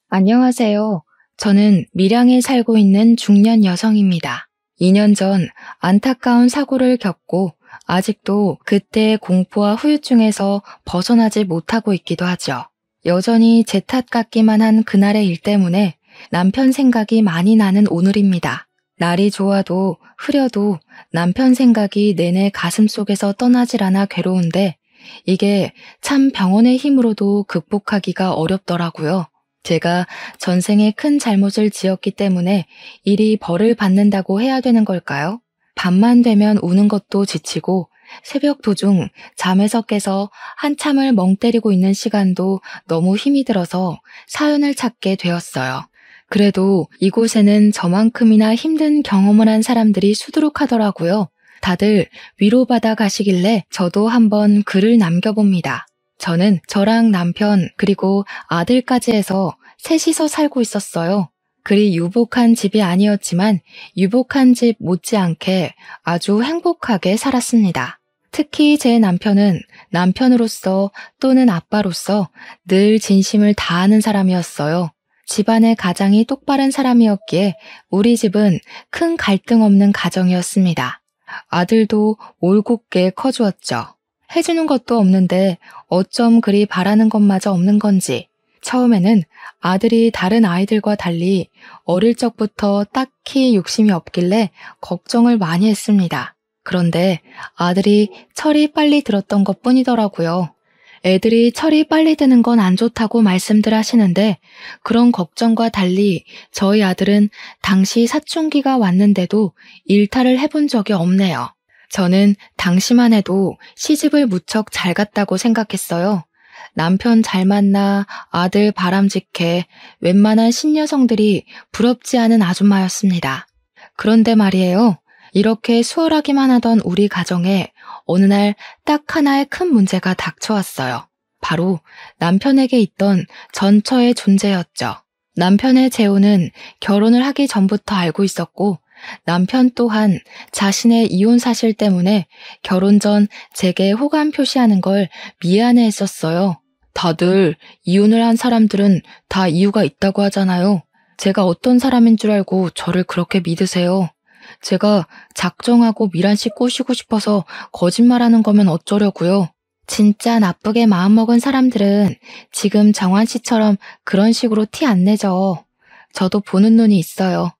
안녕하세요. 저는 밀양에 살고 있는 중년 여성입니다. 2년 전 안타까운 사고를 겪고 아직도 그때의 공포와 후유증에서 벗어나지 못하고 있기도 하죠. 여전히 제 탓 같기만 한 그날의 일 때문에 남편 생각이 많이 나는 오늘입니다. 날이 좋아도 흐려도 남편 생각이 내내 가슴속에서 떠나질 않아 괴로운데 이게 참 병원의 힘으로도 극복하기가 어렵더라고요. 제가 전생에 큰 잘못을 지었기 때문에 일이 벌을 받는다고 해야 되는 걸까요? 밤만 되면 우는 것도 지치고 새벽 도중 잠에서 깨서 한참을 멍 때리고 있는 시간도 너무 힘이 들어서 사연을 찾게 되었어요. 그래도 이곳에는 저만큼이나 힘든 경험을 한 사람들이 수두룩하더라고요. 다들 위로받아 가시길래 저도 한번 글을 남겨봅니다. 저는 저랑 남편 그리고 아들까지 해서 셋이서 살고 있었어요. 그리 유복한 집이 아니었지만 유복한 집 못지않게 아주 행복하게 살았습니다. 특히 제 남편은 남편으로서 또는 아빠로서 늘 진심을 다하는 사람이었어요. 집안의 가장이 똑바른 사람이었기에 우리 집은 큰 갈등 없는 가정이었습니다. 아들도 올곧게 커주었죠. 해주는 것도 없는데 어쩜 그리 바라는 것마저 없는 건지 처음에는 아들이 다른 아이들과 달리 어릴 적부터 딱히 욕심이 없길래 걱정을 많이 했습니다. 그런데 아들이 철이 빨리 들었던 것뿐이더라고요. 애들이 철이 빨리 드는 건 안 좋다고 말씀들 하시는데 그런 걱정과 달리 저희 아들은 당시 사춘기가 왔는데도 일탈을 해본 적이 없네요. 저는 당시만 해도 시집을 무척 잘 갔다고 생각했어요. 남편 잘 만나 아들 바람직해 웬만한 신여성들이 부럽지 않은 아줌마였습니다. 그런데 말이에요. 이렇게 수월하기만 하던 우리 가정에 어느 날 딱 하나의 큰 문제가 닥쳐왔어요. 바로 남편에게 있던 전처의 존재였죠. 남편의 재혼은 결혼을 하기 전부터 알고 있었고 남편 또한 자신의 이혼 사실 때문에 결혼 전 제게 호감 표시하는 걸 미안해했었어요. 다들 이혼을 한 사람들은 다 이유가 있다고 하잖아요. 제가 어떤 사람인 줄 알고 저를 그렇게 믿으세요. 제가 작정하고 미란 씨 꼬시고 싶어서 거짓말하는 거면 어쩌려고요. 진짜 나쁘게 마음먹은 사람들은 지금 정환 씨처럼 그런 식으로 티 안 내죠. 저도 보는 눈이 있어요.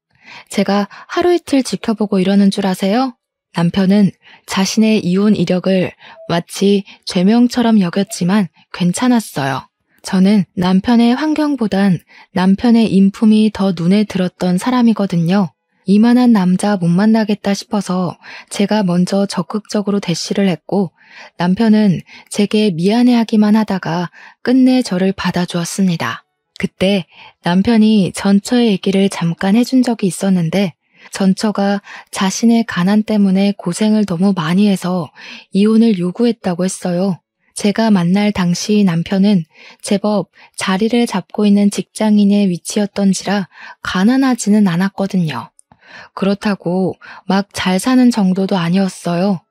제가 하루 이틀 지켜보고 이러는 줄 아세요? 남편은 자신의 이혼 이력을 마치 죄명처럼 여겼지만 괜찮았어요. 저는 남편의 환경보단 남편의 인품이 더 눈에 들었던 사람이거든요. 이만한 남자 못 만나겠다 싶어서 제가 먼저 적극적으로 대시를 했고 남편은 제게 미안해하기만 하다가 끝내 저를 받아주었습니다. 그때 남편이 전처의 얘기를 잠깐 해준 적이 있었는데 전처가 자신의 가난 때문에 고생을 너무 많이 해서 이혼을 요구했다고 했어요. 제가 만날 당시 남편은 제법 자리를 잡고 있는 직장인의 위치였던지라 가난하지는 않았거든요. 그렇다고 막 잘 사는 정도도 아니었어요.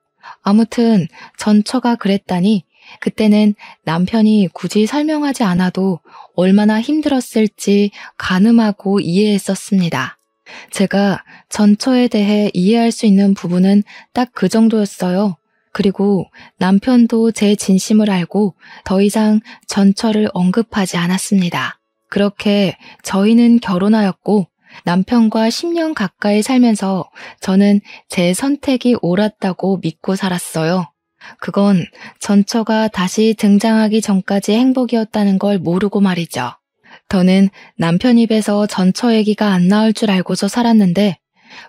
아무튼 전처가 그랬다니 그때는 남편이 굳이 설명하지 않아도 얼마나 힘들었을지 가늠하고 이해했었습니다. 제가 전처에 대해 이해할 수 있는 부분은 딱 그 정도였어요. 그리고 남편도 제 진심을 알고 더 이상 전처를 언급하지 않았습니다. 그렇게 저희는 결혼하였고 남편과 10년 가까이 살면서 저는 제 선택이 옳았다고 믿고 살았어요. 그건 전처가 다시 등장하기 전까지 행복이었다는 걸 모르고 말이죠. 저는 남편 입에서 전처 얘기가 안 나올 줄 알고서 살았는데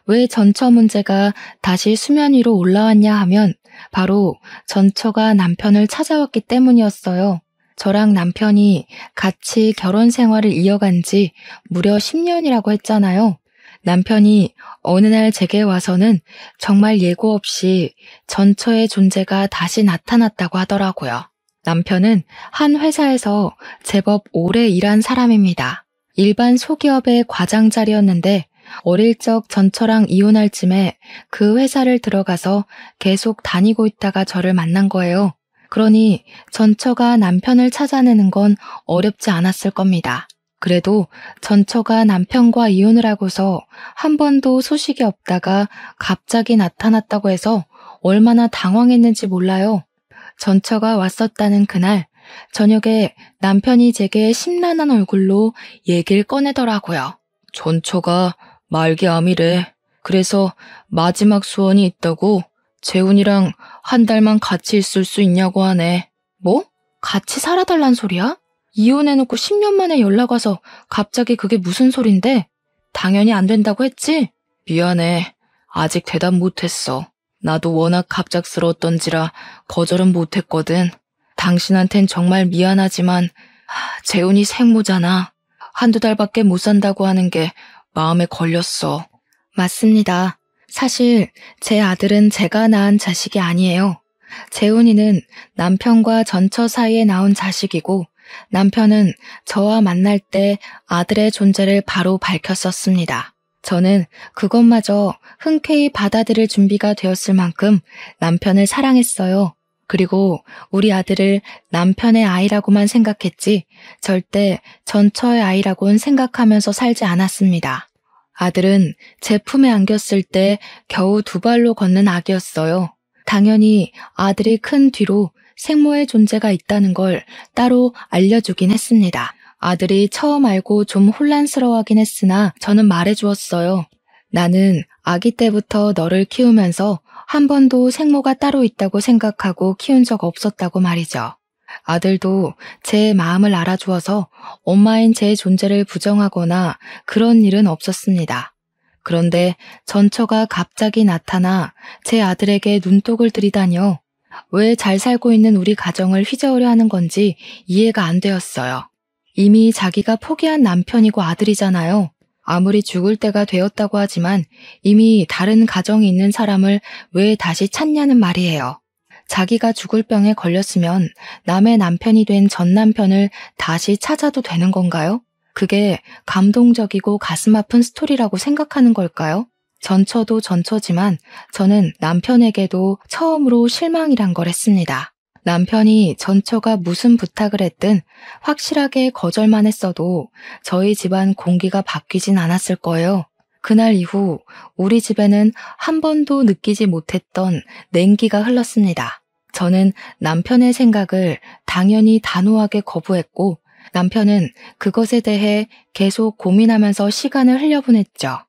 왜 전처 문제가 다시 수면 위로 올라왔냐 하면 바로 전처가 남편을 찾아왔기 때문이었어요. 저랑 남편이 같이 결혼 생활을 이어간 지 무려 10년이라고 했잖아요. 남편이 어느 날 제게 와서는 정말 예고 없이 전처의 존재가 다시 나타났다고 하더라고요. 남편은 한 회사에서 제법 오래 일한 사람입니다. 일반 소기업의 과장 자리였는데 어릴 적 전처랑 이혼할 쯤에 그 회사를 들어가서 계속 다니고 있다가 저를 만난 거예요. 그러니 전처가 남편을 찾아내는 건 어렵지 않았을 겁니다. 그래도 전처가 남편과 이혼을 하고서 한 번도 소식이 없다가 갑자기 나타났다고 해서 얼마나 당황했는지 몰라요. 전처가 왔었다는 그날 저녁에 남편이 제게 심란한 얼굴로 얘기를 꺼내더라고요. 전처가 말기암이래. 그래서 마지막 소원이 있다고 재훈이랑 한 달만 같이 있을 수 있냐고 하네. 뭐? 같이 살아달란 소리야? 이혼해놓고 10년 만에 연락 와서 갑자기 그게 무슨 소린데? 당연히 안 된다고 했지? 미안해. 아직 대답 못했어. 나도 워낙 갑작스러웠던지라 거절은 못했거든. 당신한텐 정말 미안하지만 재훈이 생모잖아. 한두 달밖에 못 산다고 하는 게 마음에 걸렸어. 맞습니다. 사실 제 아들은 제가 낳은 자식이 아니에요. 재훈이는 남편과 전처 사이에 나온 자식이고 남편은 저와 만날 때 아들의 존재를 바로 밝혔었습니다. 저는 그것마저 흔쾌히 받아들일 준비가 되었을 만큼 남편을 사랑했어요. 그리고 우리 아들을 남편의 아이라고만 생각했지 절대 전처의 아이라고는 생각하면서 살지 않았습니다. 아들은 제 품에 안겼을 때 겨우 2발로 걷는 아기였어요. 당연히 아들이 큰 뒤로 생모의 존재가 있다는 걸 따로 알려주긴 했습니다. 아들이 처음 알고 좀 혼란스러워하긴 했으나 저는 말해주었어요. 나는 아기 때부터 너를 키우면서 한 번도 생모가 따로 있다고 생각하고 키운 적 없었다고 말이죠. 아들도 제 마음을 알아주어서 엄마인 제 존재를 부정하거나 그런 일은 없었습니다. 그런데 전처가 갑자기 나타나 제 아들에게 눈독을 들이다니요. 왜 잘 살고 있는 우리 가정을 휘저으려 하는 건지 이해가 안 되었어요. 이미 자기가 포기한 남편이고 아들이잖아요. 아무리 죽을 때가 되었다고 하지만 이미 다른 가정이 있는 사람을 왜 다시 찾냐는 말이에요. 자기가 죽을 병에 걸렸으면 남의 남편이 된 전 남편을 다시 찾아도 되는 건가요? 그게 감동적이고 가슴 아픈 스토리라고 생각하는 걸까요? 전처도 전처지만 저는 남편에게도 처음으로 실망이란 걸 했습니다. 남편이 전처가 무슨 부탁을 했든 확실하게 거절만 했어도 저희 집안 공기가 바뀌진 않았을 거예요. 그날 이후 우리 집에는 한 번도 느끼지 못했던 냉기가 흘렀습니다. 저는 남편의 생각을 당연히 단호하게 거부했고 남편은 그것에 대해 계속 고민하면서 시간을 흘려보냈죠.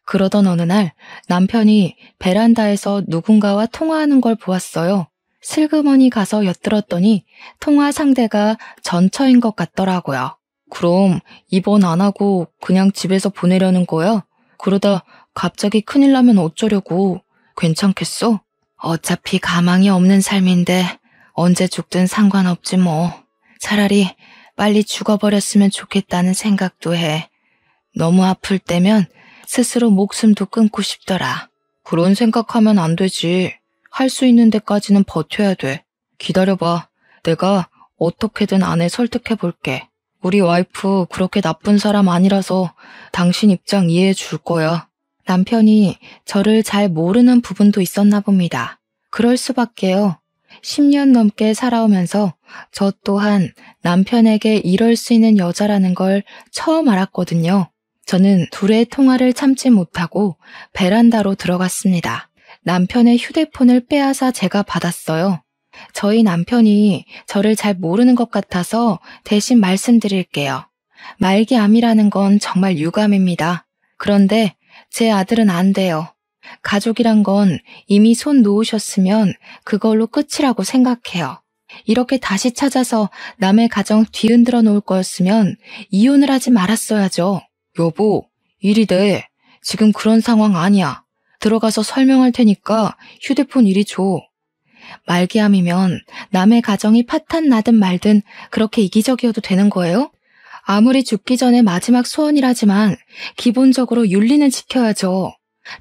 그러던 어느 날 남편이 베란다에서 누군가와 통화하는 걸 보았어요. 슬그머니 가서 엿들었더니 통화 상대가 전처인 것 같더라고요. 그럼 입원 안 하고 그냥 집에서 보내려는 거야? 그러다 갑자기 큰일 나면 어쩌려고? 괜찮겠어? 어차피 가망이 없는 삶인데 언제 죽든 상관없지 뭐. 차라리 빨리 죽어버렸으면 좋겠다는 생각도 해. 너무 아플 때면 스스로 목숨도 끊고 싶더라. 그런 생각하면 안 되지. 할 수 있는 데까지는 버텨야 돼. 기다려봐. 내가 어떻게든 아내 설득해 볼게. 우리 와이프 그렇게 나쁜 사람 아니라서 당신 입장 이해해 줄 거야. 남편이 저를 잘 모르는 부분도 있었나 봅니다. 그럴 수밖에요. 10년 넘게 살아오면서 저 또한 남편에게 이럴 수 있는 여자라는 걸 처음 알았거든요. 저는 둘의 통화를 참지 못하고 베란다로 들어갔습니다. 남편의 휴대폰을 빼앗아 제가 받았어요. 저희 남편이 저를 잘 모르는 것 같아서 대신 말씀드릴게요. 말기암이라는 건 정말 유감입니다. 그런데 제 아들은 안 돼요. 가족이란 건 이미 손 놓으셨으면 그걸로 끝이라고 생각해요. 이렇게 다시 찾아서 남의 가정 뒤흔들어 놓을 거였으면 이혼을 하지 말았어야죠. 여보, 일이 돼. 지금 그런 상황 아니야. 들어가서 설명할 테니까 휴대폰 이리 줘. 말기암이면 남의 가정이 파탄 나든 말든 그렇게 이기적이어도 되는 거예요? 아무리 죽기 전에 마지막 소원이라지만 기본적으로 윤리는 지켜야죠.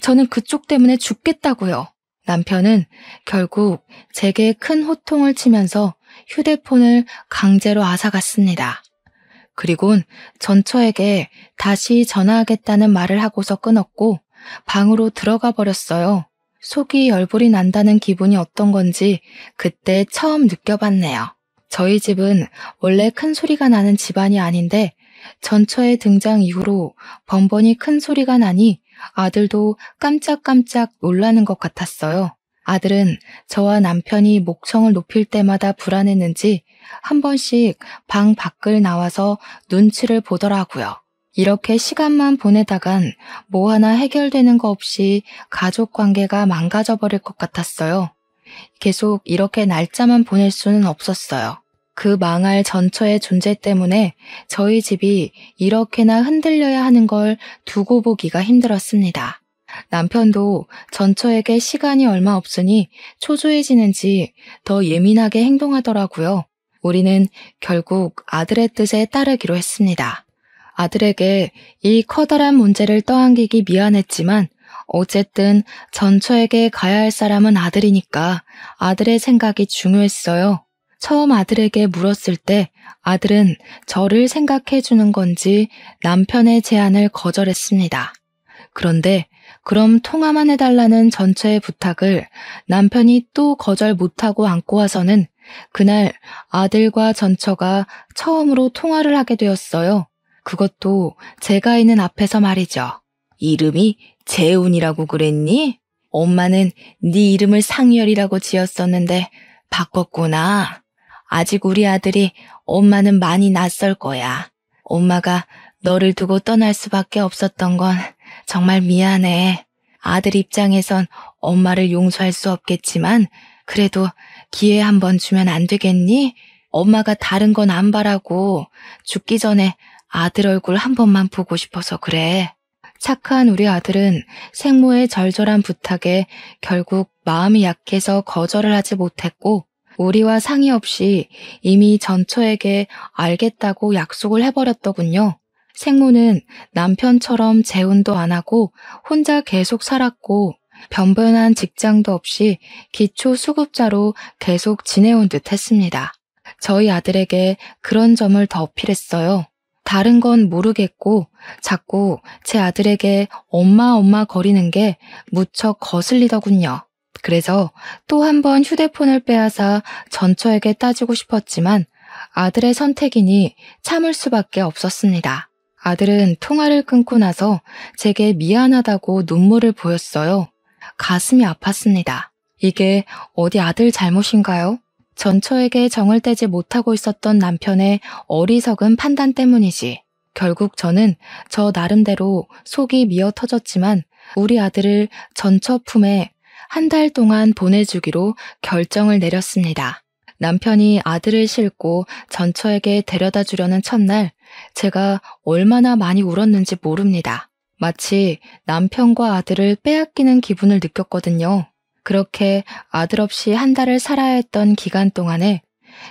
저는 그쪽 때문에 죽겠다고요. 남편은 결국 제게 큰 호통을 치면서 휴대폰을 강제로 앗아갔습니다. 그리곤 전처에게 다시 전화하겠다는 말을 하고서 끊었고 방으로 들어가 버렸어요. 속이 열불이 난다는 기분이 어떤 건지 그때 처음 느껴봤네요. 저희 집은 원래 큰 소리가 나는 집안이 아닌데 전처의 등장 이후로 번번이 큰 소리가 나니 아들도 깜짝깜짝 놀라는 것 같았어요. 아들은 저와 남편이 목청을 높일 때마다 불안했는지 한 번씩 방 밖을 나와서 눈치를 보더라고요. 이렇게 시간만 보내다간 뭐 하나 해결되는 거 없이 가족 관계가 망가져 버릴 것 같았어요. 계속 이렇게 날짜만 보낼 수는 없었어요. 그 망할 전처의 존재 때문에 저희 집이 이렇게나 흔들려야 하는 걸 두고 보기가 힘들었습니다. 남편도 전처에게 시간이 얼마 없으니 초조해지는지 더 예민하게 행동하더라고요. 우리는 결국 아들의 뜻에 따르기로 했습니다. 아들에게 이 커다란 문제를 떠안기기 미안했지만 어쨌든 전처에게 가야 할 사람은 아들이니까 아들의 생각이 중요했어요. 처음 아들에게 물었을 때 아들은 저를 생각해 주는 건지 남편의 제안을 거절했습니다. 그런데 그럼 통화만 해달라는 전처의 부탁을 남편이 또 거절 못하고 안고 와서는 그날 아들과 전처가 처음으로 통화를 하게 되었어요. 그것도 제가 있는 앞에서 말이죠. 이름이 재훈이라고 그랬니? 엄마는 네 이름을 상열이라고 지었었는데 바꿨구나. 아직 우리 아들이 엄마는 많이 낯설 거야. 엄마가 너를 두고 떠날 수밖에 없었던 건 정말 미안해. 아들 입장에선 엄마를 용서할 수 없겠지만 그래도 기회 한번 주면 안 되겠니? 엄마가 다른 건 안 바라고 죽기 전에 아들 얼굴 한 번만 보고 싶어서 그래. 착한 우리 아들은 생모의 절절한 부탁에 결국 마음이 약해서 거절을 하지 못했고 우리와 상의 없이 이미 전처에게 알겠다고 약속을 해버렸더군요. 생모는 남편처럼 재혼도 안 하고 혼자 계속 살았고 변변한 직장도 없이 기초수급자로 계속 지내온 듯 했습니다. 저희 아들에게 그런 점을 더 어필했어요. 다른 건 모르겠고 자꾸 제 아들에게 엄마 거리는 게 무척 거슬리더군요. 그래서 또 한 번 휴대폰을 빼앗아 전처에게 따지고 싶었지만 아들의 선택이니 참을 수밖에 없었습니다. 아들은 통화를 끊고 나서 제게 미안하다고 눈물을 보였어요. 가슴이 아팠습니다. 이게 어디 아들 잘못인가요? 전처에게 정을 떼지 못하고 있었던 남편의 어리석은 판단 때문이지. 결국 저는 저 나름대로 속이 미어 터졌지만 우리 아들을 전처 품에 한 달 동안 보내주기로 결정을 내렸습니다. 남편이 아들을 싣고 전처에게 데려다 주려는 첫날 제가 얼마나 많이 울었는지 모릅니다. 마치 남편과 아들을 빼앗기는 기분을 느꼈거든요. 그렇게 아들 없이 한 달을 살아야 했던 기간 동안에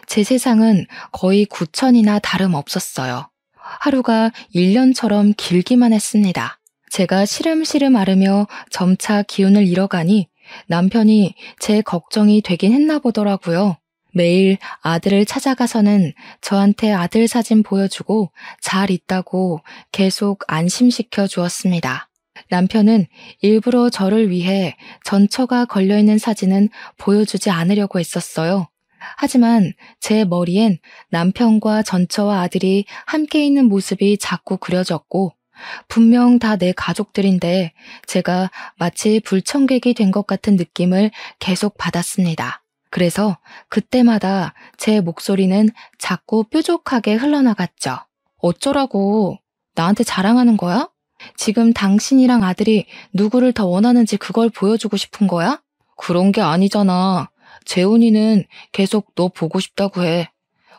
제 세상은 거의 구천이나 다름없었어요. 하루가 1년처럼 길기만 했습니다. 제가 시름시름 앓으며 점차 기운을 잃어가니 남편이 제 걱정이 되긴 했나 보더라고요. 매일 아들을 찾아가서는 저한테 아들 사진 보여주고 잘 있다고 계속 안심시켜 주었습니다. 남편은 일부러 저를 위해 전처가 걸려있는 사진은 보여주지 않으려고 했었어요. 하지만 제 머리엔 남편과 전처와 아들이 함께 있는 모습이 자꾸 그려졌고 분명 다 내 가족들인데 제가 마치 불청객이 된 것 같은 느낌을 계속 받았습니다. 그래서 그때마다 제 목소리는 자꾸 뾰족하게 흘러나갔죠. 어쩌라고? 나한테 자랑하는 거야? 지금 당신이랑 아들이 누구를 더 원하는지 그걸 보여주고 싶은 거야? 그런 게 아니잖아. 재훈이는 계속 너 보고 싶다고 해.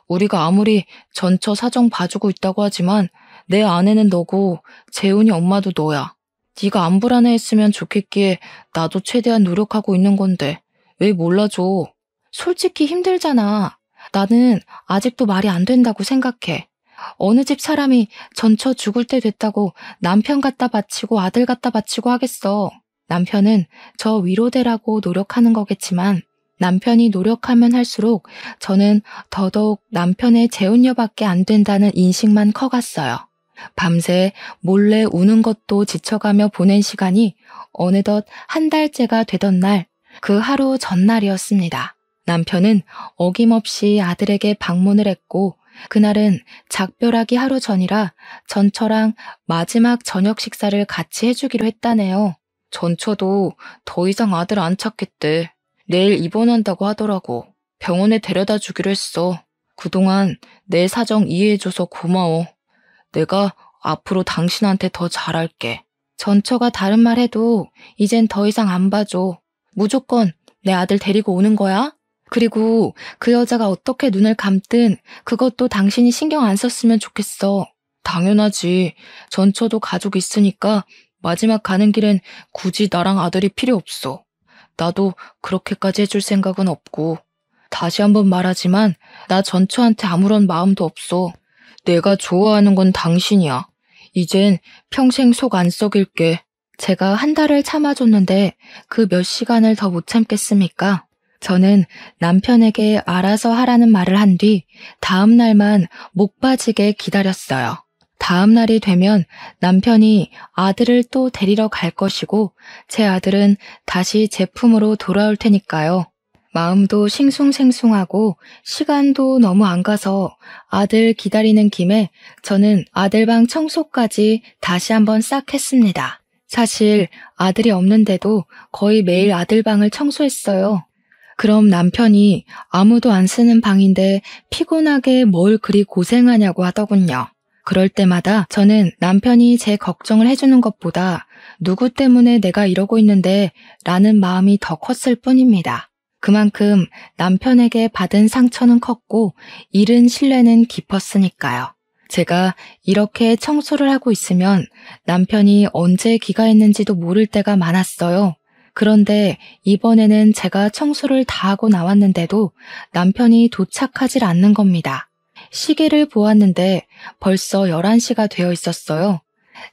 우리가 아무리 전처 사정 봐주고 있다고 하지만 내 아내는 너고 재훈이 엄마도 너야. 네가 안 불안해했으면 좋겠기에 나도 최대한 노력하고 있는 건데 왜 몰라줘? 솔직히 힘들잖아. 나는 아직도 말이 안 된다고 생각해. 어느 집 사람이 전처 죽을 때 됐다고 남편 갖다 바치고 아들 갖다 바치고 하겠어. 남편은 저 위로되라고 노력하는 거겠지만 남편이 노력하면 할수록 저는 더더욱 남편의 재혼녀밖에 안 된다는 인식만 커갔어요. 밤새 몰래 우는 것도 지쳐가며 보낸 시간이 어느덧 한 달째가 되던 날, 그 하루 전날이었습니다. 남편은 어김없이 아들에게 방문을 했고 그날은 작별하기 하루 전이라 전처랑 마지막 저녁 식사를 같이 해주기로 했다네요. 전처도 더 이상 아들 안 찾겠대. 내일 입원한다고 하더라고. 병원에 데려다 주기로 했어. 그동안 내 사정 이해해줘서 고마워. 내가 앞으로 당신한테 더 잘할게. 전처가 다른 말 해도 이젠 더 이상 안 봐줘. 무조건 내 아들 데리고 오는 거야? 그리고 그 여자가 어떻게 눈을 감든 그것도 당신이 신경 안 썼으면 좋겠어. 당연하지. 전처도 가족 있으니까 마지막 가는 길엔 굳이 나랑 아들이 필요 없어. 나도 그렇게까지 해줄 생각은 없고. 다시 한번 말하지만 나 전처한테 아무런 마음도 없어. 내가 좋아하는 건 당신이야. 이젠 평생 속 안 썩일게. 제가 한 달을 참아줬는데 그 몇 시간을 더 못 참겠습니까? 저는 남편에게 알아서 하라는 말을 한 뒤 다음 날만 목 빠지게 기다렸어요. 다음 날이 되면 남편이 아들을 또 데리러 갈 것이고 제 아들은 다시 제 품으로 돌아올 테니까요. 마음도 싱숭생숭하고 시간도 너무 안 가서 아들 기다리는 김에 저는 아들방 청소까지 다시 한번 싹 했습니다. 사실 아들이 없는데도 거의 매일 아들방을 청소했어요. 그럼 남편이 아무도 안 쓰는 방인데 피곤하게 뭘 그리 고생하냐고 하더군요. 그럴 때마다 저는 남편이 제 걱정을 해주는 것보다 누구 때문에 내가 이러고 있는데 라는 마음이 더 컸을 뿐입니다. 그만큼 남편에게 받은 상처는 컸고 잃은 신뢰는 깊었으니까요. 제가 이렇게 청소를 하고 있으면 남편이 언제 귀가했는지도 모를 때가 많았어요. 그런데 이번에는 제가 청소를 다 하고 나왔는데도 남편이 도착하질 않는 겁니다. 시계를 보았는데 벌써 11시가 되어 있었어요.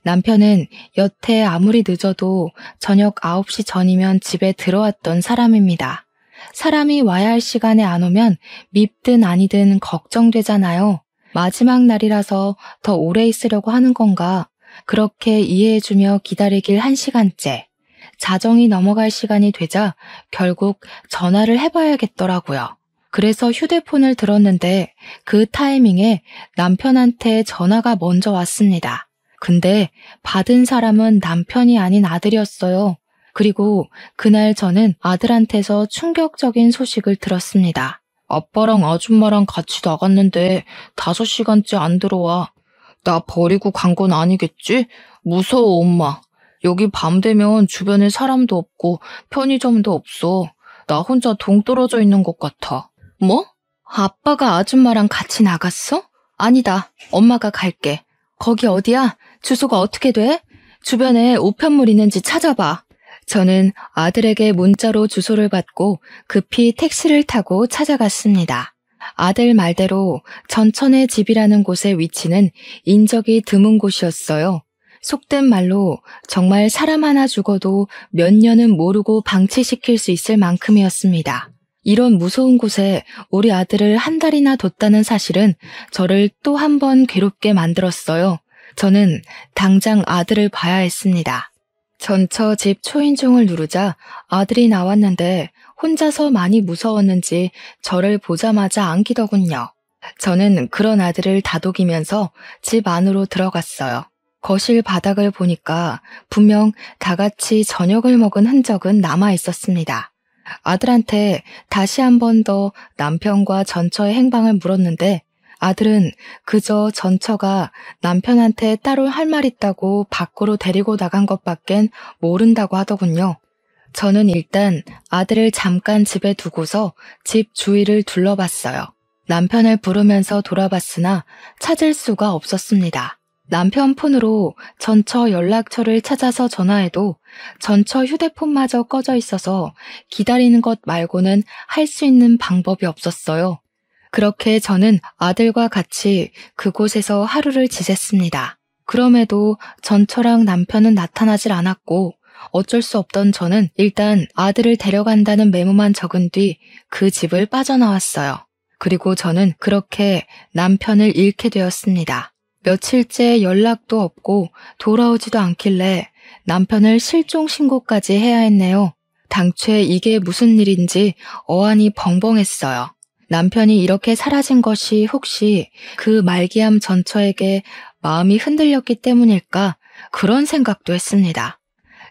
남편은 여태 아무리 늦어도 저녁 9시 전이면 집에 들어왔던 사람입니다. 사람이 와야 할 시간에 안 오면 밉든 아니든 걱정되잖아요. 마지막 날이라서 더 오래 있으려고 하는 건가? 그렇게 이해해주며 기다리길 1시간째. 자정이 넘어갈 시간이 되자 결국 전화를 해봐야겠더라고요. 그래서 휴대폰을 들었는데 그 타이밍에 남편한테 전화가 먼저 왔습니다. 근데 받은 사람은 남편이 아닌 아들이었어요. 그리고 그날 저는 아들한테서 충격적인 소식을 들었습니다. 아빠랑 아줌마랑 같이 나갔는데 5시간째 안 들어와. 나 버리고 간 건 아니겠지? 무서워, 엄마. 여기 밤 되면 주변에 사람도 없고 편의점도 없어. 나 혼자 동떨어져 있는 것 같아. 뭐? 아빠가 아줌마랑 같이 나갔어? 아니다. 엄마가 갈게. 거기 어디야? 주소가 어떻게 돼? 주변에 우편물 있는지 찾아봐. 저는 아들에게 문자로 주소를 받고 급히 택시를 타고 찾아갔습니다. 아들 말대로 전천의 집이라는 곳의 위치는 인적이 드문 곳이었어요. 속된 말로 정말 사람 하나 죽어도 몇 년은 모르고 방치시킬 수 있을 만큼이었습니다. 이런 무서운 곳에 우리 아들을 한 달이나 뒀다는 사실은 저를 또 한 번 괴롭게 만들었어요. 저는 당장 아들을 봐야 했습니다. 전처 집 초인종을 누르자 아들이 나왔는데 혼자서 많이 무서웠는지 저를 보자마자 안기더군요. 저는 그런 아들을 다독이면서 집 안으로 들어갔어요. 거실 바닥을 보니까 분명 다 같이 저녁을 먹은 흔적은 남아 있었습니다. 아들한테 다시 한 번 더 남편과 전처의 행방을 물었는데 아들은 그저 전처가 남편한테 따로 할 말 있다고 밖으로 데리고 나간 것밖엔 모른다고 하더군요. 저는 일단 아들을 잠깐 집에 두고서 집 주위를 둘러봤어요. 남편을 부르면서 돌아봤으나 찾을 수가 없었습니다. 남편 폰으로 전처 연락처를 찾아서 전화해도 전처 휴대폰마저 꺼져 있어서 기다리는 것 말고는 할 수 있는 방법이 없었어요. 그렇게 저는 아들과 같이 그곳에서 하루를 지냈습니다. 그럼에도 전처랑 남편은 나타나질 않았고 어쩔 수 없던 저는 일단 아들을 데려간다는 메모만 적은 뒤 그 집을 빠져나왔어요. 그리고 저는 그렇게 남편을 잃게 되었습니다. 며칠째 연락도 없고 돌아오지도 않길래 남편을 실종 신고까지 해야 했네요. 당최 이게 무슨 일인지 어안이 벙벙했어요. 남편이 이렇게 사라진 것이 혹시 그 말기암 전처에게 마음이 흔들렸기 때문일까? 그런 생각도 했습니다.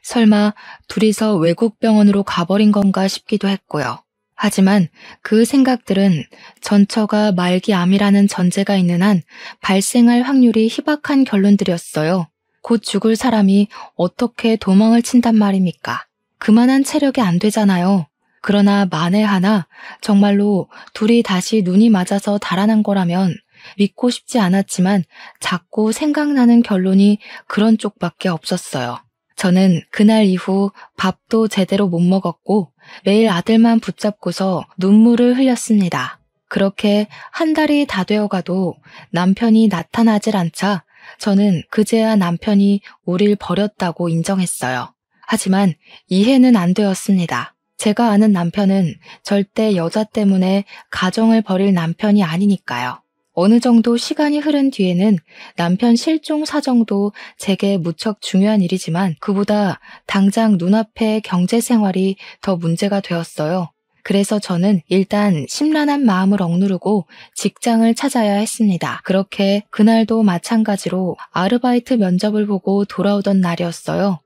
설마 둘이서 외국 병원으로 가버린 건가 싶기도 했고요. 하지만 그 생각들은 전처가 말기암이라는 전제가 있는 한 발생할 확률이 희박한 결론들이었어요. 곧 죽을 사람이 어떻게 도망을 친단 말입니까? 그만한 체력이 안 되잖아요. 그러나 만에 하나 정말로 둘이 다시 눈이 맞아서 달아난 거라면 믿고 싶지 않았지만 자꾸 생각나는 결론이 그런 쪽밖에 없었어요. 저는 그날 이후 밥도 제대로 못 먹었고 매일 아들만 붙잡고서 눈물을 흘렸습니다. 그렇게 한 달이 다 되어가도 남편이 나타나질 않자 저는 그제야 남편이 우릴 버렸다고 인정했어요. 하지만 이해는 안 되었습니다. 제가 아는 남편은 절대 여자 때문에 가정을 버릴 남편이 아니니까요. 어느 정도 시간이 흐른 뒤에는 남편 실종 사정도 제게 무척 중요한 일이지만 그보다 당장 눈앞의 경제 생활이 더 문제가 되었어요. 그래서 저는 일단 심란한 마음을 억누르고 직장을 찾아야 했습니다. 그렇게 그날도 마찬가지로 아르바이트 면접을 보고 돌아오던 날이었어요.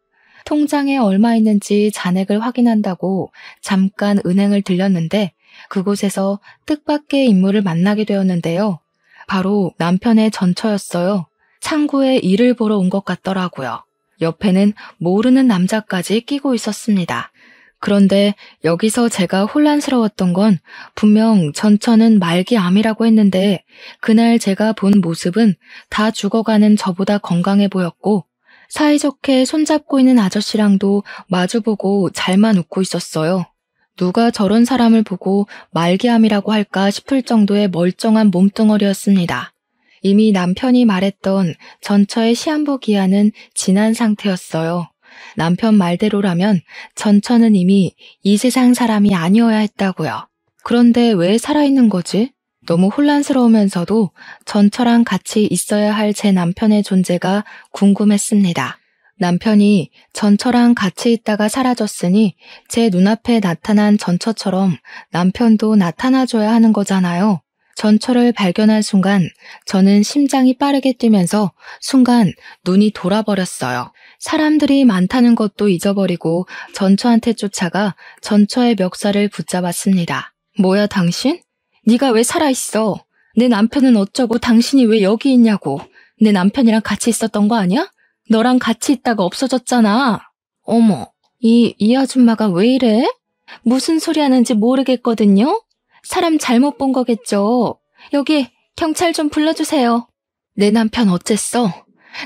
통장에 얼마 있는지 잔액을 확인한다고 잠깐 은행을 들렸는데 그곳에서 뜻밖의 인물을 만나게 되었는데요. 바로 남편의 전처였어요. 창구에 일을 보러 온 것 같더라고요. 옆에는 모르는 남자까지 끼고 있었습니다. 그런데 여기서 제가 혼란스러웠던 건 분명 전처는 말기암이라고 했는데 그날 제가 본 모습은 다 죽어가는 저보다 건강해 보였고 사이좋게 손잡고 있는 아저씨랑도 마주보고 잘만 웃고 있었어요. 누가 저런 사람을 보고 말기암이라고 할까 싶을 정도의 멀쩡한 몸뚱어리였습니다. 이미 남편이 말했던 전처의 시한부 기한은 지난 상태였어요. 남편 말대로라면 전처는 이미 이 세상 사람이 아니어야 했다고요. 그런데 왜 살아있는 거지? 너무 혼란스러우면서도 전처랑 같이 있어야 할 제 남편의 존재가 궁금했습니다. 남편이 전처랑 같이 있다가 사라졌으니 제 눈앞에 나타난 전처처럼 남편도 나타나줘야 하는 거잖아요. 전처를 발견한 순간 저는 심장이 빠르게 뛰면서 순간 눈이 돌아버렸어요. 사람들이 많다는 것도 잊어버리고 전처한테 쫓아가 전처의 멱살을 붙잡았습니다. 뭐야 당신? 네가 왜 살아있어? 내 남편은 어쩌고 당신이 왜 여기 있냐고. 내 남편이랑 같이 있었던 거 아니야? 너랑 같이 있다가 없어졌잖아. 어머, 이 아줌마가 왜 이래? 무슨 소리 하는지 모르겠거든요? 사람 잘못 본 거겠죠. 여기 경찰 좀 불러주세요. 내 남편 어쨌어?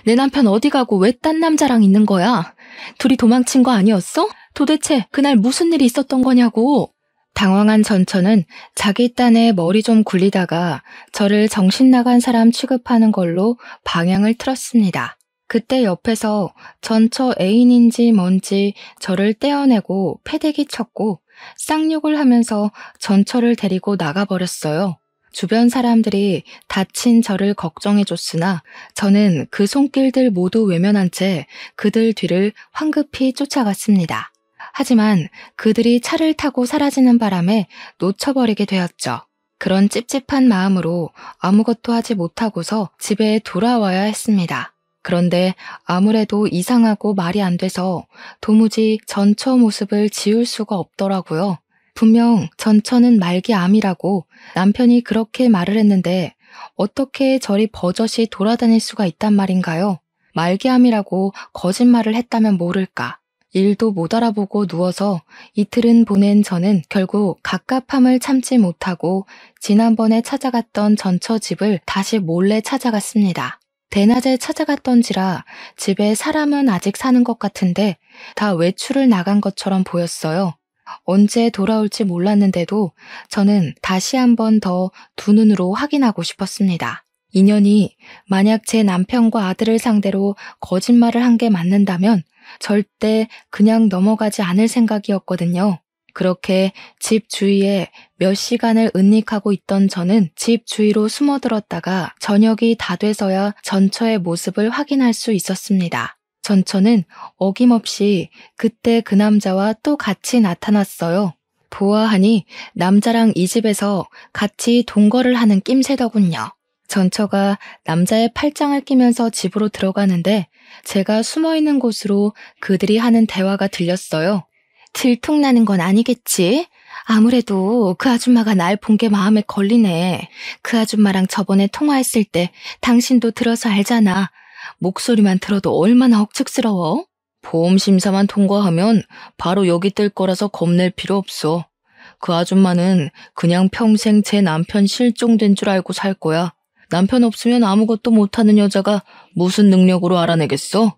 내 남편 어디 가고 왜 딴 남자랑 있는 거야? 둘이 도망친 거 아니었어? 도대체 그날 무슨 일이 있었던 거냐고. 당황한 전처는 자기 딴에 머리 좀 굴리다가 저를 정신 나간 사람 취급하는 걸로 방향을 틀었습니다. 그때 옆에서 전처 애인인지 뭔지 저를 떼어내고 패대기 쳤고 쌍욕을 하면서 전처를 데리고 나가버렸어요. 주변 사람들이 다친 저를 걱정해줬으나 저는 그 손길들 모두 외면한 채 그들 뒤를 황급히 쫓아갔습니다. 하지만 그들이 차를 타고 사라지는 바람에 놓쳐버리게 되었죠. 그런 찝찝한 마음으로 아무것도 하지 못하고서 집에 돌아와야 했습니다. 그런데 아무래도 이상하고 말이 안 돼서 도무지 전처 모습을 지울 수가 없더라고요. 분명 전처는 말기암이라고 남편이 그렇게 말을 했는데 어떻게 저리 버젓이 돌아다닐 수가 있단 말인가요? 말기암이라고 거짓말을 했다면 모를까. 일도 못 알아보고 누워서 이틀은 보낸 저는 결국 갑갑함을 참지 못하고 지난번에 찾아갔던 전처 집을 다시 몰래 찾아갔습니다. 대낮에 찾아갔던지라 집에 사람은 아직 사는 것 같은데 다 외출을 나간 것처럼 보였어요. 언제 돌아올지 몰랐는데도 저는 다시 한 번 더 두 눈으로 확인하고 싶었습니다. 인연이 만약 제 남편과 아들을 상대로 거짓말을 한 게 맞는다면 절대 그냥 넘어가지 않을 생각이었거든요. 그렇게 집 주위에 몇 시간을 은닉하고 있던 저는 집 주위로 숨어들었다가 저녁이 다 돼서야 전처의 모습을 확인할 수 있었습니다. 전처는 어김없이 그때 그 남자와 또 같이 나타났어요. 보아하니 남자랑 이 집에서 같이 동거를 하는 낌새더군요. 전처가 남자의 팔짱을 끼면서 집으로 들어가는데 제가 숨어있는 곳으로 그들이 하는 대화가 들렸어요. 들통나는 건 아니겠지? 아무래도 그 아줌마가 날 본 게 마음에 걸리네. 그 아줌마랑 저번에 통화했을 때 당신도 들어서 알잖아. 목소리만 들어도 얼마나 억측스러워? 보험심사만 통과하면 바로 여기 뜰 거라서 겁낼 필요 없어. 그 아줌마는 그냥 평생 제 남편 실종된 줄 알고 살 거야. 남편 없으면 아무것도 못하는 여자가 무슨 능력으로 알아내겠어?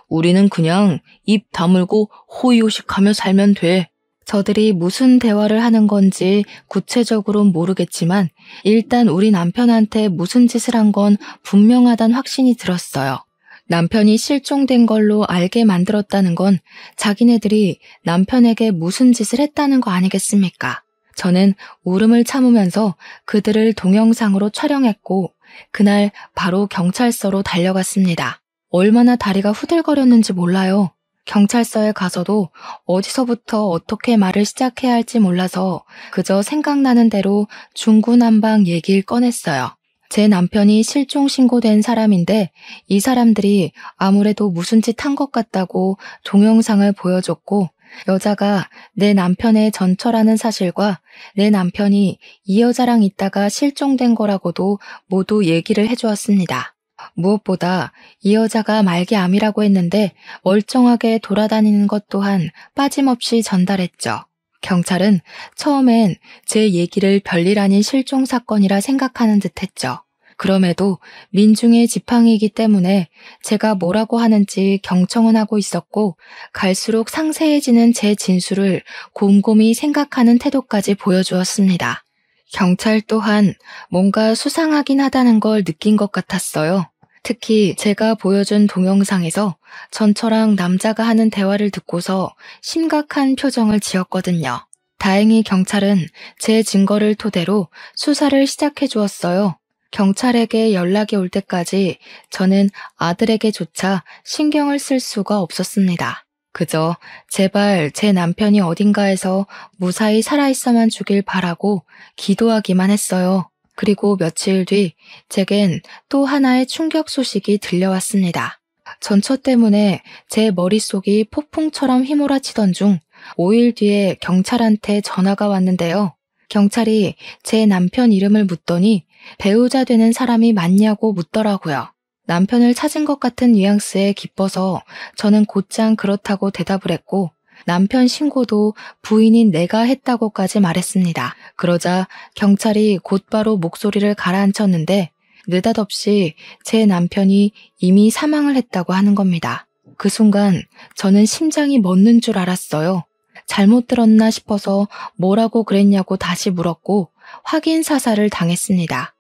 우리는 그냥 입 다물고 호의호식하며 살면 돼. 저들이 무슨 대화를 하는 건지 구체적으로는 모르겠지만 일단 우리 남편한테 무슨 짓을 한 건 분명하단 확신이 들었어요. 남편이 실종된 걸로 알게 만들었다는 건 자기네들이 남편에게 무슨 짓을 했다는 거 아니겠습니까? 저는 울음을 참으면서 그들을 동영상으로 촬영했고 그날 바로 경찰서로 달려갔습니다. 얼마나 다리가 후들거렸는지 몰라요. 경찰서에 가서도 어디서부터 어떻게 말을 시작해야 할지 몰라서 그저 생각나는 대로 중구난방 얘기를 꺼냈어요. 제 남편이 실종 신고된 사람인데 이 사람들이 아무래도 무슨 짓 한 것 같다고 동영상을 보여줬고 여자가 내 남편의 전처라는 사실과 내 남편이 이 여자랑 있다가 실종된 거라고도 모두 얘기를 해주었습니다. 무엇보다 이 여자가 말기암이라고 했는데 멀쩡하게 돌아다니는 것 또한 빠짐없이 전달했죠. 경찰은 처음엔 제 얘기를 별일 아닌 실종 사건이라 생각하는 듯 했죠. 그럼에도 민중의 지팡이이기 때문에 제가 뭐라고 하는지 경청은 하고 있었고 갈수록 상세해지는 제 진술을 곰곰이 생각하는 태도까지 보여주었습니다. 경찰 또한 뭔가 수상하긴 하다는 걸 느낀 것 같았어요. 특히 제가 보여준 동영상에서 전처랑 남자가 하는 대화를 듣고서 심각한 표정을 지었거든요. 다행히 경찰은 제 증거를 토대로 수사를 시작해 주었어요. 경찰에게 연락이 올 때까지 저는 아들에게조차 신경을 쓸 수가 없었습니다. 그저 제발 제 남편이 어딘가에서 무사히 살아있어만 주길 바라고 기도하기만 했어요. 그리고 며칠 뒤 제겐 또 하나의 충격 소식이 들려왔습니다. 전처 때문에 제 머릿속이 폭풍처럼 휘몰아치던 중 5일 뒤에 경찰한테 전화가 왔는데요. 경찰이 제 남편 이름을 묻더니 배우자 되는 사람이 맞냐고 묻더라고요. 남편을 찾은 것 같은 뉘앙스에 기뻐서 저는 곧장 그렇다고 대답을 했고 남편 신고도 부인인 내가 했다고까지 말했습니다. 그러자 경찰이 곧바로 목소리를 가라앉혔는데 느닷없이 제 남편이 이미 사망을 했다고 하는 겁니다. 그 순간 저는 심장이 멎는 줄 알았어요. 잘못 들었나 싶어서 뭐라고 그랬냐고 다시 물었고 확인 사살을 당했습니다.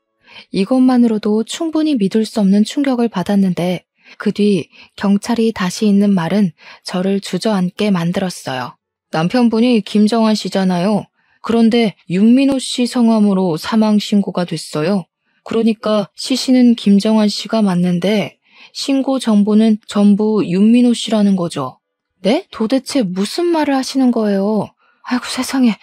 이것만으로도 충분히 믿을 수 없는 충격을 받았는데 그 뒤 경찰이 다시 있는 말은 저를 주저앉게 만들었어요. 남편분이 김정환 씨잖아요. 그런데 윤민호 씨 성함으로 사망 신고가 됐어요. 그러니까 시신은 김정환 씨가 맞는데 신고 정보는 전부 윤민호 씨라는 거죠. 네? 도대체 무슨 말을 하시는 거예요? 아이고 세상에,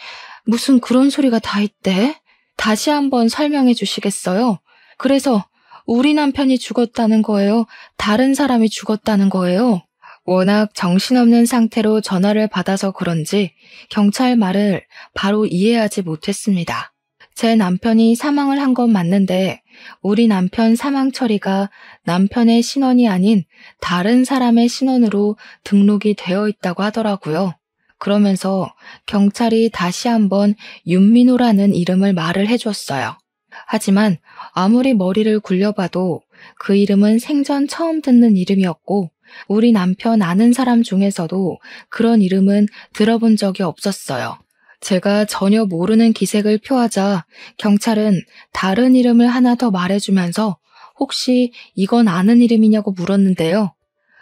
무슨 그런 소리가 다 있대? 다시 한번 설명해 주시겠어요? 그래서 우리 남편이 죽었다는 거예요? 다른 사람이 죽었다는 거예요? 워낙 정신없는 상태로 전화를 받아서 그런지 경찰 말을 바로 이해하지 못했습니다. 제 남편이 사망을 한 건 맞는데 우리 남편 사망 처리가 남편의 신원이 아닌 다른 사람의 신원으로 등록이 되어 있다고 하더라고요. 그러면서 경찰이 다시 한번 윤민호라는 이름을 말을 해줬어요. 하지만 아무리 머리를 굴려봐도 그 이름은 생전 처음 듣는 이름이었고 우리 남편 아는 사람 중에서도 그런 이름은 들어본 적이 없었어요. 제가 전혀 모르는 기색을 표하자 경찰은 다른 이름을 하나 더 말해주면서 혹시 이건 아는 이름이냐고 물었는데요.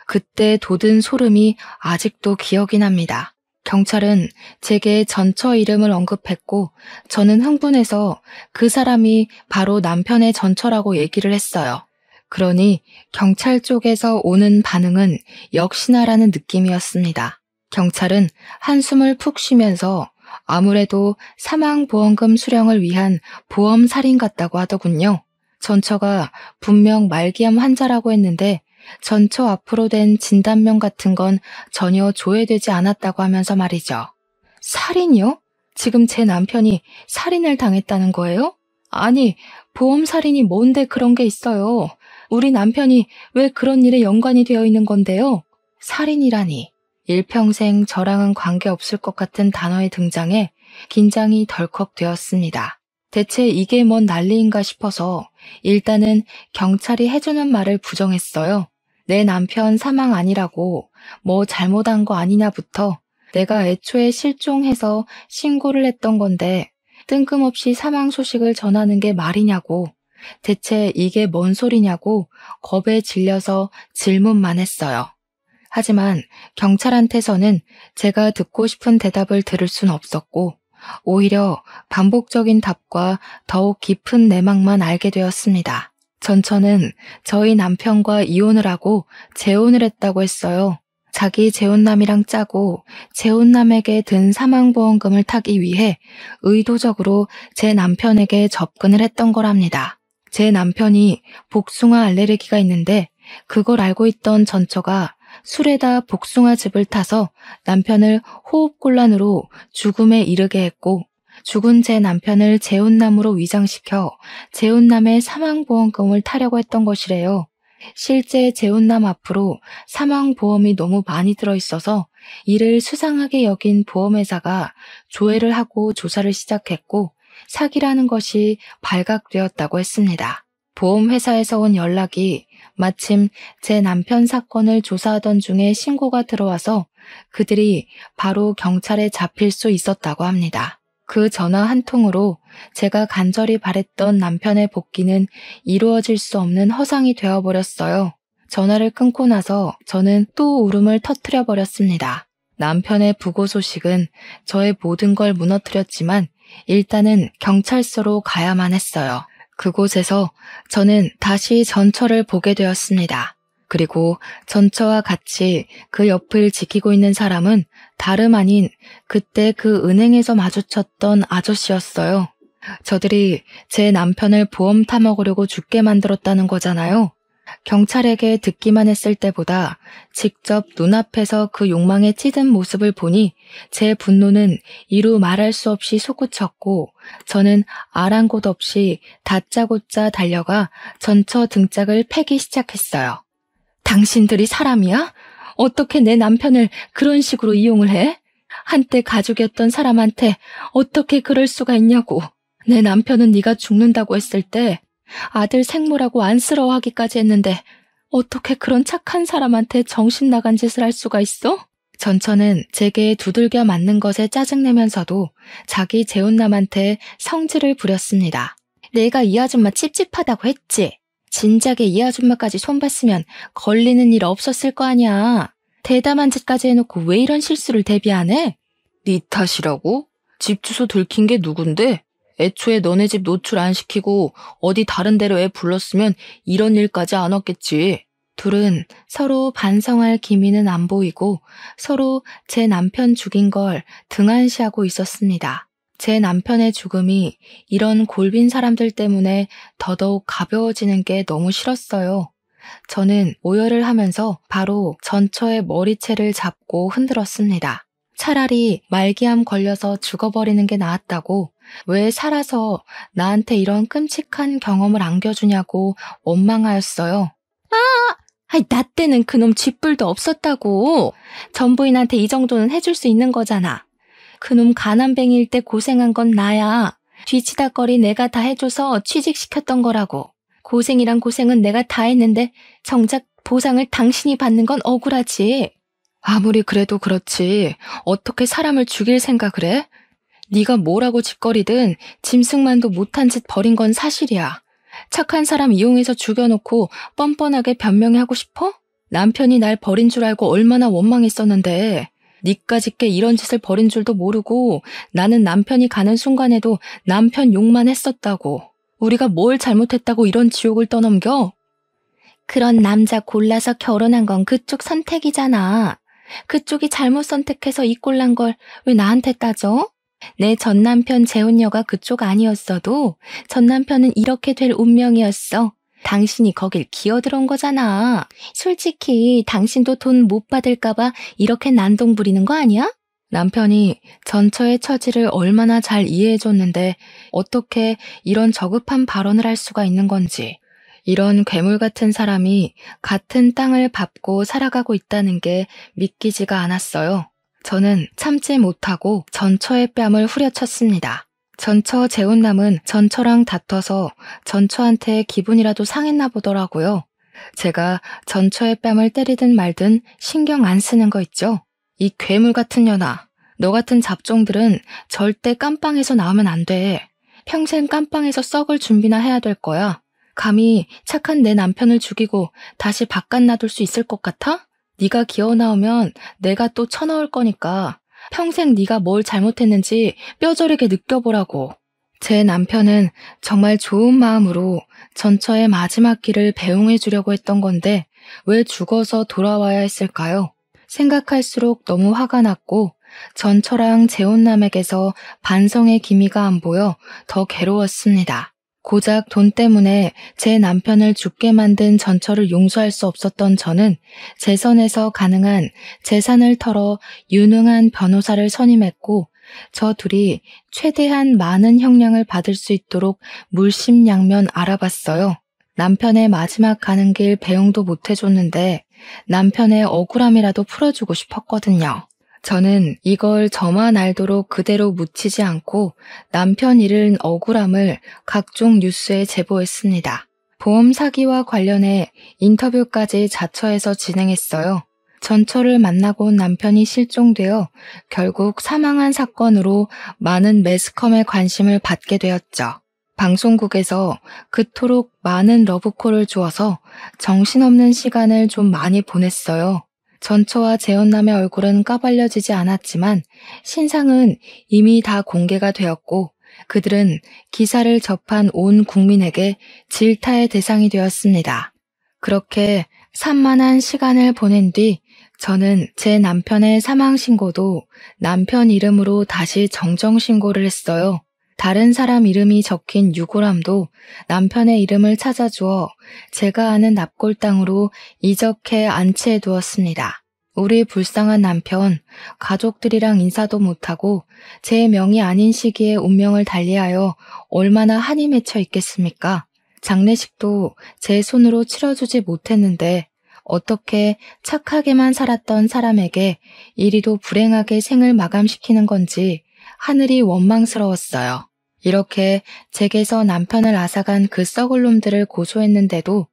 그때 돋은 소름이 아직도 기억이 납니다. 경찰은 제게 전처 이름을 언급했고 저는 흥분해서 그 사람이 바로 남편의 전처라고 얘기를 했어요. 그러니 경찰 쪽에서 오는 반응은 역시나라는 느낌이었습니다. 경찰은 한숨을 푹 쉬면서 아무래도 사망보험금 수령을 위한 보험 살인 같다고 하더군요. 전처가 분명 말기암 환자라고 했는데 전처 앞으로 된 진단명 같은 건 전혀 조회되지 않았다고 하면서 말이죠. 살인이요? 지금 제 남편이 살인을 당했다는 거예요? 아니, 보험 살인이 뭔데 그런 게 있어요. 우리 남편이 왜 그런 일에 연관이 되어 있는 건데요? 살인이라니. 일평생 저랑은 관계없을 것 같은 단어의 등장에 긴장이 덜컥 되었습니다. 대체 이게 뭔 난리인가 싶어서 일단은 경찰이 해주는 말을 부정했어요. 내 남편 사망 아니라고, 뭐 잘못한 거 아니냐부터 내가 애초에 실종해서 신고를 했던 건데 뜬금없이 사망 소식을 전하는 게 말이냐고, 대체 이게 뭔 소리냐고 겁에 질려서 질문만 했어요. 하지만 경찰한테서는 제가 듣고 싶은 대답을 들을 순 없었고 오히려 반복적인 답과 더욱 깊은 내막만 알게 되었습니다. 전처는 저희 남편과 이혼을 하고 재혼을 했다고 했어요. 자기 재혼남이랑 짜고 재혼남에게 든 사망보험금을 타기 위해 의도적으로 제 남편에게 접근을 했던 거랍니다. 제 남편이 복숭아 알레르기가 있는데 그걸 알고 있던 전처가 술에다 복숭아즙을 타서 남편을 호흡곤란으로 죽음에 이르게 했고 죽은 제 남편을 재혼남으로 위장시켜 재혼남의 사망보험금을 타려고 했던 것이래요. 실제 재혼남 앞으로 사망보험이 너무 많이 들어있어서 이를 수상하게 여긴 보험회사가 조회를 하고 조사를 시작했고 사기라는 것이 발각되었다고 했습니다. 보험회사에서 온 연락이 마침 제 남편 사건을 조사하던 중에 신고가 들어와서 그들이 바로 경찰에 잡힐 수 있었다고 합니다. 그 전화 한 통으로 제가 간절히 바랬던 남편의 복귀는 이루어질 수 없는 허상이 되어버렸어요. 전화를 끊고 나서 저는 또 울음을 터뜨려 버렸습니다. 남편의 부고 소식은 저의 모든 걸 무너뜨렸지만 일단은 경찰서로 가야만 했어요. 그곳에서 저는 다시 전처를 보게 되었습니다. 그리고 전처와 같이 그 옆을 지키고 있는 사람은 다름 아닌 그때 그 은행에서 마주쳤던 아저씨였어요. 저들이 제 남편을 보험 타먹으려고 죽게 만들었다는 거잖아요. 경찰에게 듣기만 했을 때보다 직접 눈앞에서 그 욕망에 찌든 모습을 보니 제 분노는 이루 말할 수 없이 솟구쳤고 저는 아랑곳 없이 다짜고짜 달려가 전처 등짝을 패기 시작했어요. 당신들이 사람이야? 어떻게 내 남편을 그런 식으로 이용을 해? 한때 가족이었던 사람한테 어떻게 그럴 수가 있냐고. 내 남편은 네가 죽는다고 했을 때 아들 생모라고 안쓰러워하기까지 했는데 어떻게 그런 착한 사람한테 정신 나간 짓을 할 수가 있어? 전처는 제게 두들겨 맞는 것에 짜증내면서도 자기 재혼남한테 성질을 부렸습니다. 내가 이 아줌마 찝찝하다고 했지. 진작에 이 아줌마까지 손봤으면 걸리는 일 없었을 거 아니야. 대담한 짓까지 해놓고 왜 이런 실수를 대비 안 해? 네 탓이라고? 집 주소 들킨 게 누군데? 애초에 너네 집 노출 안 시키고 어디 다른 데로 애 불렀으면 이런 일까지 안 왔겠지. 둘은 서로 반성할 기미는 안 보이고 서로 제 남편 죽인 걸 등한시하고 있었습니다. 제 남편의 죽음이 이런 골빈 사람들 때문에 더더욱 가벼워지는 게 너무 싫었어요. 저는 오열을 하면서 바로 전처의 머리채를 잡고 흔들었습니다. 차라리 말기암 걸려서 죽어버리는 게 나았다고, 왜 살아서 나한테 이런 끔찍한 경험을 안겨주냐고 원망하였어요. 나 때는 그놈 쥐뿔도 없었다고. 전부인한테 이 정도는 해줄 수 있는 거잖아. 그놈 가난뱅이일 때 고생한 건 나야. 뒤치다거리 내가 다 해줘서 취직시켰던 거라고. 고생이란 고생은 내가 다 했는데 정작 보상을 당신이 받는 건 억울하지. 아무리 그래도 그렇지 어떻게 사람을 죽일 생각을 해? 네가 뭐라고 짓거리든 짐승만도 못한 짓 벌인 건 사실이야. 착한 사람 이용해서 죽여놓고 뻔뻔하게 변명하고 싶어? 남편이 날 버린 줄 알고 얼마나 원망했었는데 니까짓게 이런 짓을 벌인 줄도 모르고 나는 남편이 가는 순간에도 남편 욕만 했었다고. 우리가 뭘 잘못했다고 이런 지옥을 떠넘겨? 그런 남자 골라서 결혼한 건 그쪽 선택이잖아. 그쪽이 잘못 선택해서 이 꼴난 걸 왜 나한테 따져? 내 전 남편 재혼녀가 그쪽 아니었어도 전 남편은 이렇게 될 운명이었어. 당신이 거길 기어들어온 거잖아. 솔직히 당신도 돈 못 받을까봐 이렇게 난동 부리는 거 아니야? 남편이 전처의 처지를 얼마나 잘 이해해줬는데 어떻게 이런 저급한 발언을 할 수가 있는 건지. 이런 괴물 같은 사람이 같은 땅을 밟고 살아가고 있다는 게 믿기지가 않았어요. 저는 참지 못하고 전처의 뺨을 후려쳤습니다. 전처 재혼남은 전처랑 다퉈서 전처한테 기분이라도 상했나 보더라고요. 제가 전처의 뺨을 때리든 말든 신경 안 쓰는 거 있죠? 이 괴물 같은 년아, 너 같은 잡종들은 절대 깜빵에서 나오면 안 돼. 평생 깜빵에서 썩을 준비나 해야 될 거야. 감히 착한 내 남편을 죽이고 다시 바깥 놔둘 수 있을 것 같아? 네가 기어 나오면 내가 또 쳐넣을 거니까 평생 네가 뭘 잘못했는지 뼈저리게 느껴보라고. 제 남편은 정말 좋은 마음으로 전처의 마지막 길을 배웅해 주려고 했던 건데 왜 죽어서 돌아와야 했을까요? 생각할수록 너무 화가 났고 전처랑 재혼남에게서 반성의 기미가 안 보여 더 괴로웠습니다. 고작 돈 때문에 제 남편을 죽게 만든 전처를 용서할 수 없었던 저는 제 선에서 가능한 재산을 털어 유능한 변호사를 선임했고 저 둘이 최대한 많은 형량을 받을 수 있도록 물심양면 알아봤어요. 남편의 마지막 가는 길 배웅도 못 해줬는데 남편의 억울함이라도 풀어주고 싶었거든요. 저는 이걸 저만 알도록 그대로 묻히지 않고 남편 잃은 억울함을 각종 뉴스에 제보했습니다. 보험 사기와 관련해 인터뷰까지 자처해서 진행했어요. 전처를 만나고 온 남편이 실종되어 결국 사망한 사건으로 많은 매스컴의 관심을 받게 되었죠. 방송국에서 그토록 많은 러브콜을 주어서 정신없는 시간을 좀 많이 보냈어요. 전처와 재혼남의 얼굴은 까발려지지 않았지만 신상은 이미 다 공개가 되었고 그들은 기사를 접한 온 국민에게 질타의 대상이 되었습니다. 그렇게 산만한 시간을 보낸 뒤 저는 제 남편의 사망 신고도 남편 이름으로 다시 정정 신고를 했어요. 다른 사람 이름이 적힌 유골함도 남편의 이름을 찾아주어 제가 아는 납골 땅으로 이적해 안치해 두었습니다. 우리 불쌍한 남편, 가족들이랑 인사도 못하고 제 명이 아닌 시기에 운명을 달리하여 얼마나 한이 맺혀 있겠습니까? 장례식도 제 손으로 치러주지 못했는데 어떻게 착하게만 살았던 사람에게 이리도 불행하게 생을 마감시키는 건지 하늘이 원망스러웠어요. 이렇게 제게서 남편을 앗아간 그 썩을 놈들을 고소했는데도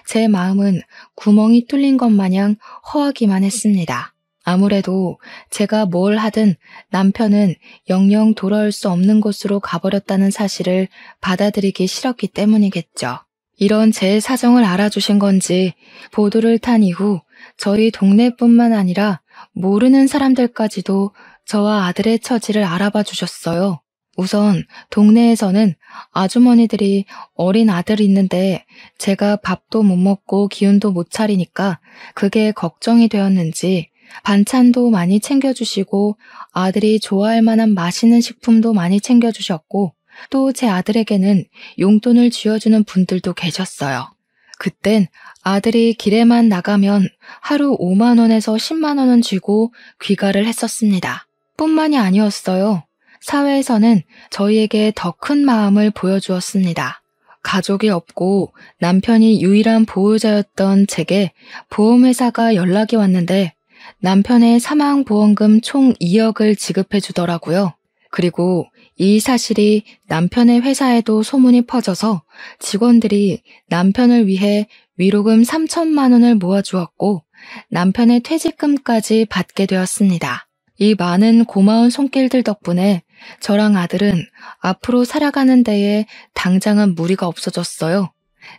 제 마음은 구멍이 뚫린 것 마냥 허하기만 했습니다. 아무래도 제가 뭘 하든 남편은 영영 돌아올 수 없는 곳으로 가버렸다는 사실을 받아들이기 싫었기 때문이겠죠. 이런 제 사정을 알아주신 건지 보도를 탄 이후 저희 동네뿐만 아니라 모르는 사람들까지도 저와 아들의 처지를 알아봐 주셨어요. 우선 동네에서는 아주머니들이 어린 아들이 있는데 제가 밥도 못 먹고 기운도 못 차리니까 그게 걱정이 되었는지 반찬도 많이 챙겨주시고 아들이 좋아할 만한 맛있는 식품도 많이 챙겨주셨고 또 제 아들에게는 용돈을 쥐어주는 분들도 계셨어요. 그땐 아들이 길에만 나가면 하루 5만 원에서 10만 원은 쥐고 귀가를 했었습니다. 뿐만이 아니었어요. 사회에서는 저희에게 더 큰 마음을 보여주었습니다. 가족이 없고 남편이 유일한 보호자였던 제게 보험회사가 연락이 왔는데 남편의 사망보험금 총 2억을 지급해 주더라고요. 그리고 이 사실이 남편의 회사에도 소문이 퍼져서 직원들이 남편을 위해 위로금 3천만 원을 모아주었고 남편의 퇴직금까지 받게 되었습니다. 이 많은 고마운 손길들 덕분에 저랑 아들은 앞으로 살아가는 데에 당장은 무리가 없어졌어요.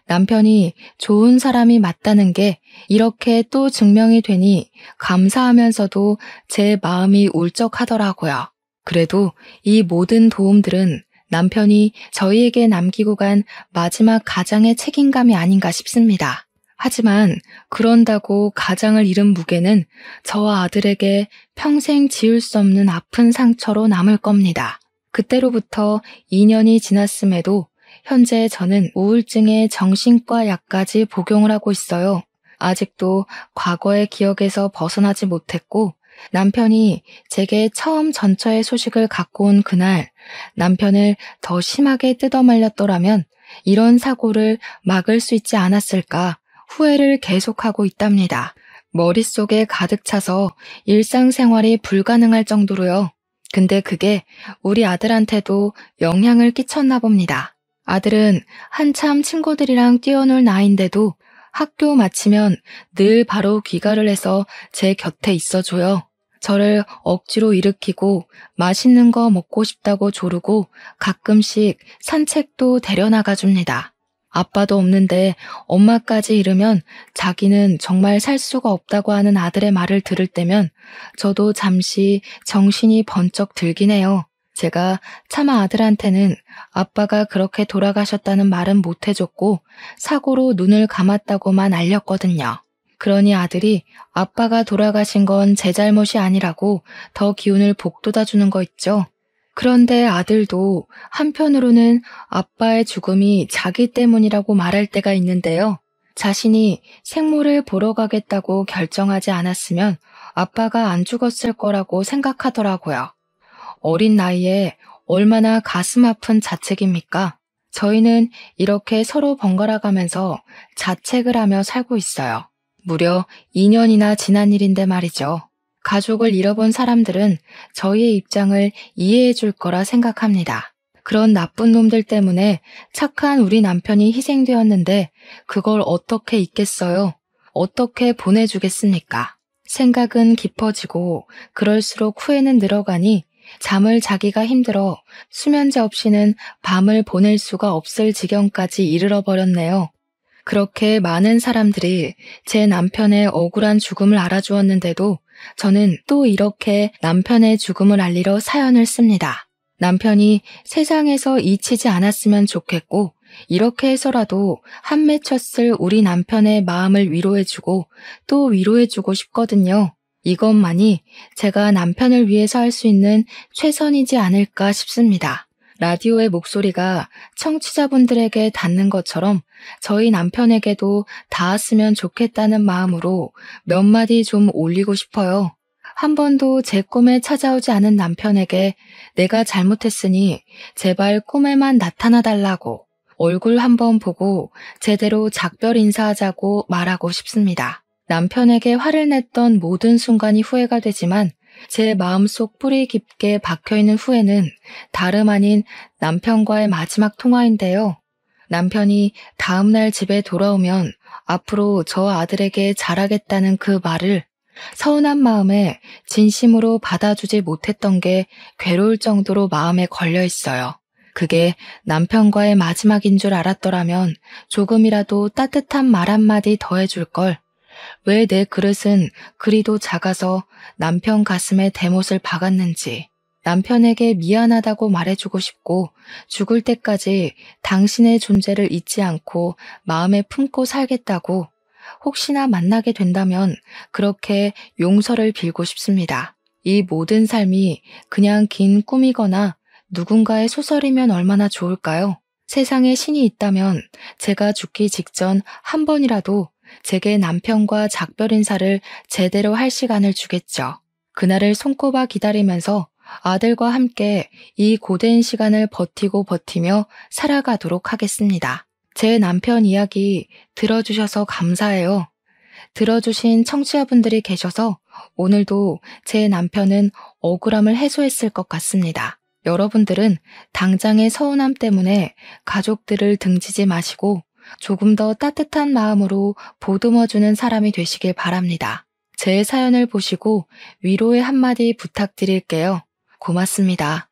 남편이 좋은 사람이 맞다는 게 이렇게 또 증명이 되니 감사하면서도 제 마음이 울적하더라고요. 그래도 이 모든 도움들은 남편이 저희에게 남기고 간 마지막 가장의 책임감이 아닌가 싶습니다. 하지만 그런다고 가장을 잃은 무게는 저와 아들에게 평생 지울 수 없는 아픈 상처로 남을 겁니다. 그때로부터 2년이 지났음에도 현재 저는 우울증의 정신과 약까지 복용을 하고 있어요. 아직도 과거의 기억에서 벗어나지 못했고 남편이 제게 처음 전처의 소식을 갖고 온 그날 남편을 더 심하게 뜯어말렸더라면 이런 사고를 막을 수 있지 않았을까 후회를 계속하고 있답니다. 머릿속에 가득 차서 일상생활이 불가능할 정도로요. 근데 그게 우리 아들한테도 영향을 끼쳤나 봅니다. 아들은 한참 친구들이랑 뛰어놀 나이인데도 학교 마치면 늘 바로 귀가를 해서 제 곁에 있어줘요. 저를 억지로 일으키고 맛있는 거 먹고 싶다고 조르고 가끔씩 산책도 데려나가 줍니다. 아빠도 없는데 엄마까지 잃으면 자기는 정말 살 수가 없다고 하는 아들의 말을 들을 때면 저도 잠시 정신이 번쩍 들긴 해요. 제가 차마 아들한테는 아빠가 그렇게 돌아가셨다는 말은 못 해줬고 사고로 눈을 감았다고만 알렸거든요. 그러니 아들이 아빠가 돌아가신 건 제 잘못이 아니라고 더 기운을 북돋아주는 거 있죠. 그런데 아들도 한편으로는 아빠의 죽음이 자기 때문이라고 말할 때가 있는데요. 자신이 생모를 보러 가겠다고 결정하지 않았으면 아빠가 안 죽었을 거라고 생각하더라고요. 어린 나이에 얼마나 가슴 아픈 자책입니까? 저희는 이렇게 서로 번갈아 가면서 자책을 하며 살고 있어요. 무려 2년이나 지난 일인데 말이죠. 가족을 잃어본 사람들은 저희의 입장을 이해해 줄 거라 생각합니다. 그런 나쁜 놈들 때문에 착한 우리 남편이 희생되었는데 그걸 어떻게 잊겠어요? 어떻게 보내주겠습니까? 생각은 깊어지고 그럴수록 후회는 늘어가니 잠을 자기가 힘들어 수면제 없이는 밤을 보낼 수가 없을 지경까지 이르러 버렸네요. 그렇게 많은 사람들이 제 남편의 억울한 죽음을 알아주었는데도 저는 또 이렇게 남편의 죽음을 알리러 사연을 씁니다. 남편이 세상에서 잊히지 않았으면 좋겠고 이렇게 해서라도 한 맺혔을 우리 남편의 마음을 위로해주고 또 위로해주고 싶거든요. 이것만이 제가 남편을 위해서 할 수 있는 최선이지 않을까 싶습니다. 라디오의 목소리가 청취자분들에게 닿는 것처럼 저희 남편에게도 닿았으면 좋겠다는 마음으로 몇 마디 좀 올리고 싶어요. 한 번도 제 꿈에 찾아오지 않은 남편에게 내가 잘못했으니 제발 꿈에만 나타나달라고 얼굴 한번 보고 제대로 작별 인사하자고 말하고 싶습니다. 남편에게 화를 냈던 모든 순간이 후회가 되지만 제 마음속 뿌리 깊게 박혀있는 후회는 다름 아닌 남편과의 마지막 통화인데요. 남편이 다음날 집에 돌아오면 앞으로 저 아들에게 잘하겠다는 그 말을 서운한 마음에 진심으로 받아주지 못했던 게 괴로울 정도로 마음에 걸려 있어요. 그게 남편과의 마지막인 줄 알았더라면 조금이라도 따뜻한 말 한마디 더 해줄 걸. 왜 내 그릇은 그리도 작아서 남편 가슴에 대못을 박았는지 남편에게 미안하다고 말해주고 싶고 죽을 때까지 당신의 존재를 잊지 않고 마음에 품고 살겠다고 혹시나 만나게 된다면 그렇게 용서를 빌고 싶습니다. 이 모든 삶이 그냥 긴 꿈이거나 누군가의 소설이면 얼마나 좋을까요? 세상에 신이 있다면 제가 죽기 직전 한 번이라도 제게 남편과 작별 인사를 제대로 할 시간을 주겠죠. 그날을 손꼽아 기다리면서 아들과 함께 이 고된 시간을 버티며 살아가도록 하겠습니다. 제 남편 이야기 들어주셔서 감사해요. 들어주신 청취자분들이 계셔서 오늘도 제 남편은 억울함을 해소했을 것 같습니다. 여러분들은 당장의 서운함 때문에 가족들을 등지지 마시고 조금 더 따뜻한 마음으로 보듬어주는 사람이 되시길 바랍니다. 제 사연을 보시고 위로의 한마디 부탁드릴게요. 고맙습니다.